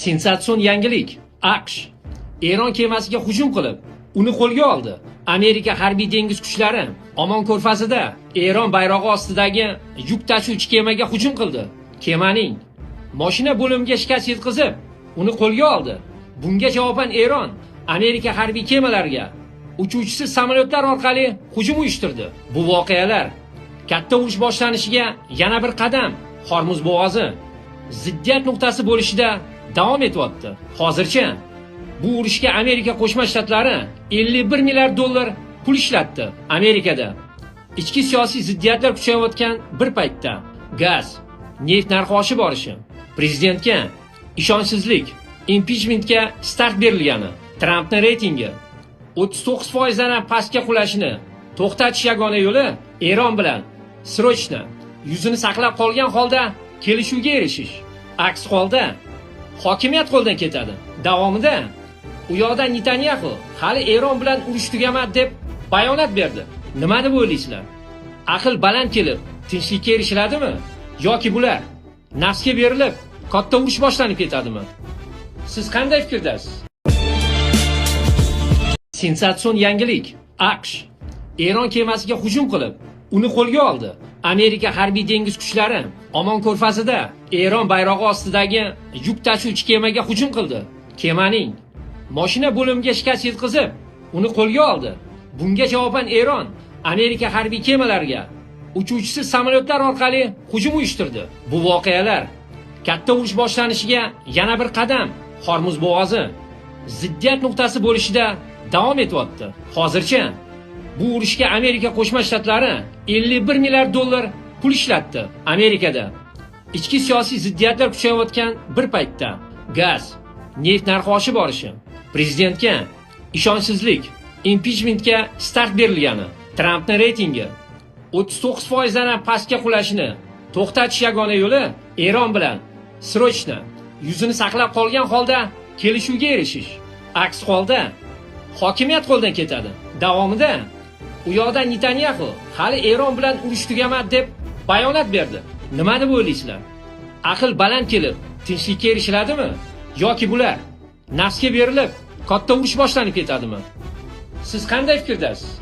Sensatsion yangilik. AQSh Eron kemasiga hujum qilib, uni qo'lga oldi. Amerika harbiy dengiz kuchlari Omon ko'rfazida Eron bayrog'i ostidagi yuk tashuvchi kemaga hujum qildi. Kemaning mashina bo'limiga shikast yetkazib, uni qo'lga oldi. Bunga javoban Eron Amerika harbiy kemalariga uchuvchisiz samolyotlar orqali hujum uyushtirdi. Bu voqealar katta urush boshlanishiga yana bir qadam Hormuz bo'g'ozi ziddiyat nuqtasi bo'lishida davom etyapti. Hozircha bu urushga Amerika Qo'shma Shtatlari 51 milliard dollar pul ishlatdi. Amerikada ichki siyosiy ziddiyatlar kuchayayotgan bir paytda gaz, neft narxi oshib borishi, prezidentga ishonchsizlik, impichmentga start berilgani, Trampning reytingi 39% dan pastga qulashini to'xtatish yagona yo'li Eron bilan srochna yuzini saqlab qolgan holda kelishuvga erishish. Aks holda hokimiyat qo'ldan ketadi. Davomida u yoqda Netanyahu hali Eron bilan urush tugamadi deb bayonot berdi. Nima deb o'ylaysizlar? Aql baland kelib, tinchlikka erishiladimi? Yoki bular nafsga berilib, katta urush boshlanib ketadimi? Siz qanday fikrdasiz? Sensatsion yangilik. AQSh Eron kemasiga hujum qilib, uni qo'lga oldi. Amerika harbiy dengiz kuchlari Omon ko'rfazida Eron bayrog'i ostidagi yuk tashuvchi kemaga hujum qildi. Kemaning mashina bo'limiga shikast yetkazib, uni qo'lga oldi. Bunga javoban Eron Amerika harbiy kemalariga uchuvchisiz samolyotlar orqali hujum uyushtirdi. Bu voqealar katta urush boshlanishiga yana bir qadam Hormuz bo'g'ozi ziddiyat nuqtasi bo'lishida davom etyapti. Hozircha bu urushga Amerika Qo'shma Shtatlari 51 milliard dollar pul ishlatdi. Amerikada ichki siyosiy ziddiyatlar kuchayayotgan bir paytda gaz, neft narxi oshib borishi, prezidentga ishonchsizlik, impichmentga start berilgani, Trampning reytingi 39% dan pastga qulashini to'xtatish yagona yo'li Eron bilan srochna yuzini saqlab qolgan holda kelishuvga erishish. Aks holda hokimiyat qo'ldan ketadi. Davomida u yoqda Netanyahu hali Eron bilan urush tugamadi deb bayonot berdi. Nima deb o'ylaysizlar? Aql baland kelib, tinchlikka erishiladimi? Yoki bular nafsga berilib, katta urush boshlanib ketadimi? Siz qanday fikrdasiz?